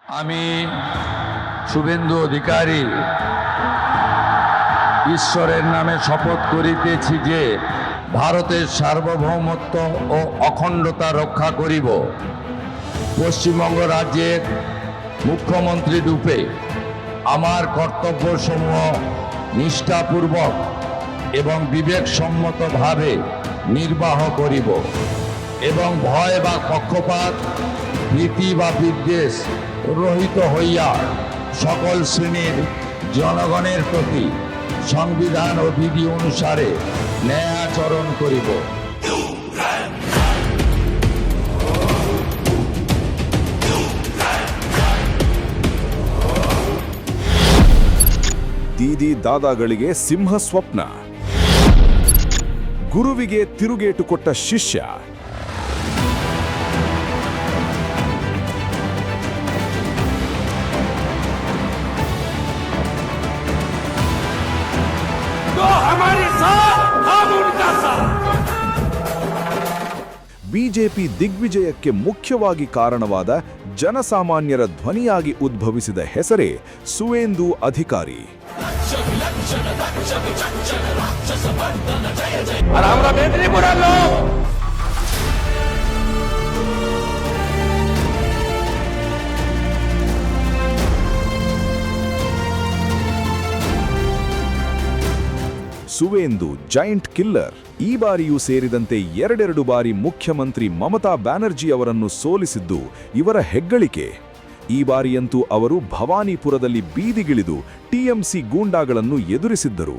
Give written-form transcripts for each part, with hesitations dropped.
আমি শুভেন্দু অধিকারী ঈশ্বরের নামে শপথ করিতেছি যে ভারতের সার্বভৌমত্ব ও অখণ্ডতা রক্ষা করিব। পশ্চিমবঙ্গ রাজ্যের মুখ্যমন্ত্রী রূপে আমার কর্তব্যসমূহ নিষ্ঠাপূর্বক এবং বিবেকসম্মতভাবে নির্বাহ করিব এবং ভয় বা পক্ষপাত, ভীতি বা বিদ্বেষ রহিত হইয়া সকল শ্রেণীর জনগণের প্রতি সংবিধান ও বিধি অনুসারে ন্যায় আচরণ করিব। ದೀದಿ ದಾದಾಗಳಿಗೆ ಸಿಂಹ ಸ್ವಪ್ನ, ಗುರುವಿಗೆ ತಿರುಗೇಟು ಕೊಟ್ಟ ಶಿಷ್ಯ. ಬಿಜೆಪಿ ದಿಗ್ವಿಜಯಕ್ಕೆ ಮುಖ್ಯವಾಗಿ ಕಾರಣವಾದ ಜನಸಾಮಾನ್ಯರ ಧ್ವನಿಯಾಗಿ ಉದ್ಭವಿಸಿದ ಹೆಸರೇ ಸುವೇಂದು ಅಧಿಕಾರಿ. Suvendu giant killer. ಈ ಬಾರಿಯೂ ಸೇರಿದಂತೆ ಎರಡೆರಡು ಬಾರಿ ಮುಖ್ಯಮಂತ್ರಿ ಮಮತಾ ಬ್ಯಾನರ್ಜಿ ಅವರನ್ನು ಸೋಲಿಸಿದ್ದು ಇವರ ಹೆಗ್ಗಳಿಕೆ. ಈ ಬಾರಿಯಂತೂ ಅವರು ಭವಾನಿಪುರದಲ್ಲಿ ಬೀದಿಗಿಳಿದು ಟಿಎಂಸಿ ಗೂಂಡಾಗಳನ್ನು ಎದುರಿಸಿದ್ದರು.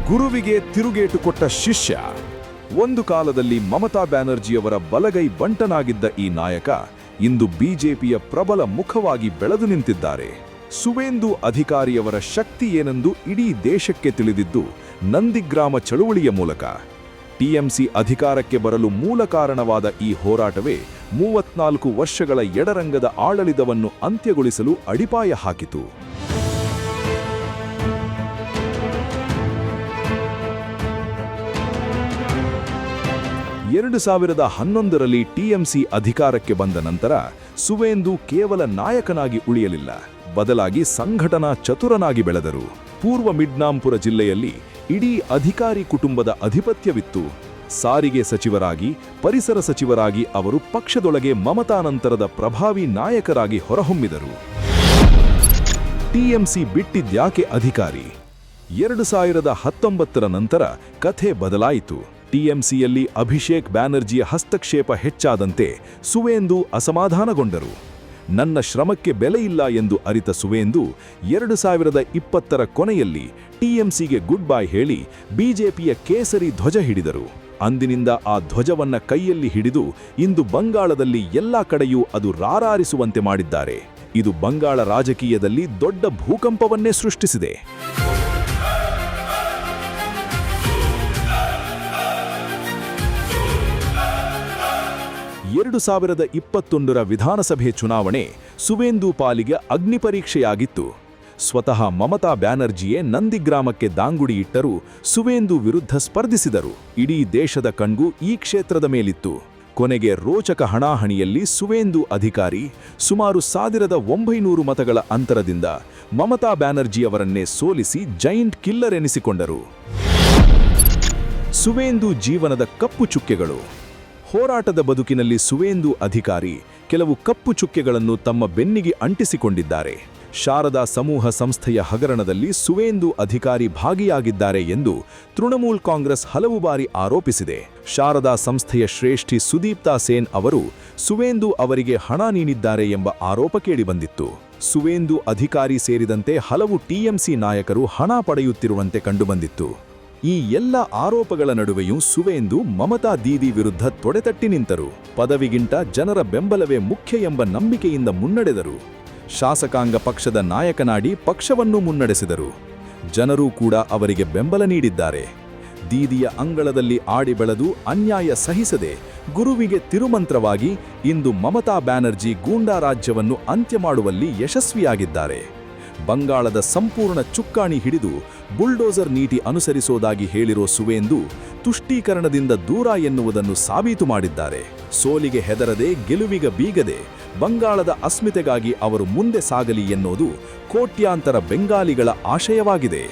ಗುರುವಿಗೆ ತಿರುಗೇಟು ಕೊಟ್ಟ ಶಿಷ್ಯ. ಒಂದು ಕಾಲದಲ್ಲಿ ಮಮತಾ ಬ್ಯಾನರ್ಜಿಯವರ ಬಲಗೈ ಬಂಟನಾಗಿದ್ದ ಈ ನಾಯಕ ಇಂದು ಬಿಜೆಪಿಯ ಪ್ರಬಲ ಮುಖವಾಗಿ ಬೆಳೆದು ನಿಂತಿದ್ದಾರೆ. ಸುವೇಂದು ಅಧಿಕಾರಿಯವರ ಶಕ್ತಿ ಏನೆಂದು ಇಡೀ ದೇಶಕ್ಕೆ ತಿಳಿದಿದ್ದು ನಂದಿಗ್ರಾಮ ಚಳುವಳಿಯ ಮೂಲಕ. ಟಿಎಂಸಿ ಅಧಿಕಾರಕ್ಕೆ ಬರಲು ಮೂಲ ಕಾರಣವಾದ ಈ ಹೋರಾಟವೇ 34 ವರ್ಷಗಳ ಎಡರಂಗದ ಆಡಳಿತವನ್ನು ಅಂತ್ಯಗೊಳಿಸಲು ಅಡಿಪಾಯ ಹಾಕಿತು. 2011ರಲ್ಲಿ ಟಿಎಂಸಿ ಅಧಿಕಾರಕ್ಕೆ ಬಂದ ನಂತರ ಸುವೇಂದು ಕೇವಲ ನಾಯಕನಾಗಿ ಉಳಿಯಲಿಲ್ಲ, ಬದಲಾಗಿ ಸಂಘಟನಾ ಚತುರನಾಗಿ ಬೆಳೆದರು. ಪೂರ್ವ ಮಿಡ್ನಾಂಪುರ ಜಿಲ್ಲೆಯಲ್ಲಿ ಇಡೀ ಅಧಿಕಾರಿ ಕುಟುಂಬದ ಅಧಿಪತ್ಯವಿತ್ತು. ಸಾರಿಗೆ ಸಚಿವರಾಗಿ, ಪರಿಸರ ಸಚಿವರಾಗಿ ಅವರು ಪಕ್ಷದೊಳಗೆ ಮಮತಾನಂತರದ ಪ್ರಭಾವಿ ನಾಯಕರಾಗಿ ಹೊರಹೊಮ್ಮಿದರು. ಟಿಎಂಸಿ ಬಿಟ್ಟಿದ್ಯಾಕೆ ಅಧಿಕಾರಿ? 2019ರ ನಂತರ ಕಥೆ ಬದಲಾಯಿತು. ಟಿಎಂಸಿಯಲ್ಲಿ ಅಭಿಷೇಕ್ ಬ್ಯಾನರ್ಜಿಯ ಹಸ್ತಕ್ಷೇಪ ಹೆಚ್ಚಾದಂತೆ ಸುವೇಂದು ಅಸಮಾಧಾನಗೊಂಡರು. ನನ್ನ ಶ್ರಮಕ್ಕೆ ಬೆಲೆಯಿಲ್ಲ ಎಂದು ಅರಿತ ಸುವೇಂದು 2020ರ ಕೊನೆಯಲ್ಲಿ ಟಿಎಂಸಿಗೆ ಗುಡ್ ಬೈ ಹೇಳಿ ಬಿಜೆಪಿಯ ಕೇಸರಿ ಧ್ವಜ ಹಿಡಿದರು. ಅಂದಿನಿಂದ ಆ ಧ್ವಜವನ್ನ ಕೈಯಲ್ಲಿ ಹಿಡಿದು ಇಂದು ಬಂಗಾಳದಲ್ಲಿ ಎಲ್ಲಾ ಕಡೆಯೂ ಅದು ರಾರಾರಿಸುವಂತೆ ಮಾಡಿದ್ದಾರೆ. ಇದು ಬಂಗಾಳ ರಾಜಕೀಯದಲ್ಲಿ ದೊಡ್ಡ ಭೂಕಂಪವನ್ನೇ ಸೃಷ್ಟಿಸಿದೆ. 2021ರ ವಿಧಾನಸಭೆ ಚುನಾವಣೆ ಸುವೇಂದು ಪಾಲಿಗೆ ಅಗ್ನಿಪರೀಕ್ಷೆಯಾಗಿತ್ತು. ಸ್ವತಃ ಮಮತಾ ಬ್ಯಾನರ್ಜಿಯೇ ನಂದಿಗ್ರಾಮಕ್ಕೆ ದಾಂಗುಡಿ ಇಟ್ಟರೂ ಸುವೇಂದು ವಿರುದ್ಧ ಸ್ಪರ್ಧಿಸಿದರು. ಇಡೀ ದೇಶದ ಕಣ್ಗೂ ಈ ಕ್ಷೇತ್ರದ ಮೇಲಿತ್ತು. ಕೊನೆಗೆ ರೋಚಕ ಹಣಾಹಣಿಯಲ್ಲಿ ಸುವೇಂದು ಅಧಿಕಾರಿ ಸುಮಾರು 1900 ಮತಗಳ ಅಂತರದಿಂದ ಮಮತಾ ಬ್ಯಾನರ್ಜಿಯವರನ್ನೇ ಸೋಲಿಸಿ ಜೈಂಟ್ ಕಿಲ್ಲರ್ ಎನಿಸಿಕೊಂಡರು. ಸುವೇಂದು ಜೀವನದ ಕಪ್ಪು ಚುಕ್ಕೆಗಳು. ಹೋರಾಟದ ಬದುಕಿನಲ್ಲಿ ಸುವೇಂದು ಅಧಿಕಾರಿ ಕೆಲವು ಕಪ್ಪು ಚುಕ್ಕೆಗಳನ್ನು ತಮ್ಮ ಬೆನ್ನಿಗೆ ಅಂಟಿಸಿಕೊಂಡಿದ್ದಾರೆ. ಶಾರದಾ ಸಮೂಹ ಸಂಸ್ಥೆಯ ಹಗರಣದಲ್ಲಿ ಸುವೇಂದು ಅಧಿಕಾರಿ ಭಾಗಿಯಾಗಿದ್ದಾರೆ ಎಂದು ತೃಣಮೂಲ್ ಕಾಂಗ್ರೆಸ್ ಹಲವು ಬಾರಿ ಆರೋಪಿಸಿದೆ. ಶಾರದಾ ಸಂಸ್ಥೆಯ ಶ್ರೇಷ್ಠಿ ಸುದೀಪ್ತಾ ಸೇನ್ ಅವರು ಸುವೇಂದು ಅವರಿಗೆ ಹಣ ನೀಡಿದ್ದಾರೆ ಎಂಬ ಆರೋಪ ಕೇಳಿಬಂದಿತ್ತು. ಸುವೇಂದು ಅಧಿಕಾರಿ ಸೇರಿದಂತೆ ಹಲವು ಟಿಎಂಸಿ ನಾಯಕರು ಹಣ ಪಡೆಯುತ್ತಿರುವಂತೆ ಕಂಡುಬಂದಿತ್ತು. ಈ ಎಲ್ಲ ಆರೋಪಗಳ ನಡುವೆಯೂ ಸುವೇಂದು ಮಮತಾ ದೀದಿ ವಿರುದ್ಧ ತೊಡೆತಟ್ಟಿ ನಿಂತರು. ಪದವಿಗಿಂತ ಜನರ ಬೆಂಬಲವೇ ಮುಖ್ಯ ಎಂಬ ನಂಬಿಕೆಯಿಂದ ಮುನ್ನಡೆದರು. ಶಾಸಕಾಂಗ ಪಕ್ಷದ ನಾಯಕನಾಡಿ ಪಕ್ಷವನ್ನು ಮುನ್ನಡೆಸಿದರು. ಜನರೂ ಕೂಡ ಅವರಿಗೆ ಬೆಂಬಲ ನೀಡಿದ್ದಾರೆ. ದೀದಿಯ ಅಂಗಳದಲ್ಲಿ ಆಡಿ ಬೆಳೆದು ಅನ್ಯಾಯ ಸಹಿಸದೆ ಗುರುವಿಗೆ ತಿರುಮಂತ್ರವಾಗಿ ಇಂದು ಮಮತಾ ಬ್ಯಾನರ್ಜಿ ಗೂಂಡಾ ರಾಜ್ಯವನ್ನು ಅಂತ್ಯ ಮಾಡುವಲ್ಲಿ ಯಶಸ್ವಿಯಾಗಿದ್ದಾರೆ. ಬಂಗಾಳದ ಸಂಪೂರ್ಣ ಚುಕ್ಕಾಣಿ ಹಿಡಿದು ಬುಲ್ಡೋಸರ್ ನೀತಿ ಅನುಸರಿಸೋದಾಗಿ ಹೇಳಿರೋ ಸುವೇಂದು ತುಷ್ಟೀಕರಣದಿಂದ ದೂರ ಎನ್ನುವುದನ್ನು ಸಾಬೀತು ಮಾಡಿದ್ದಾರೆ. ಸೋಲಿಗೆ ಹೆದರದೆ ಗೆಲುವಿಗೆ ಬೀಗದೆ ಬಂಗಾಳದ ಅಸ್ಮಿತೆಗಾಗಿ ಅವರು ಮುಂದೆ ಸಾಗಲಿ ಎನ್ನುವುದು ಕೋಟ್ಯಾಂತರ ಬೆಂಗಾಲಿಗಳ ಆಶಯವಾಗಿದೆ.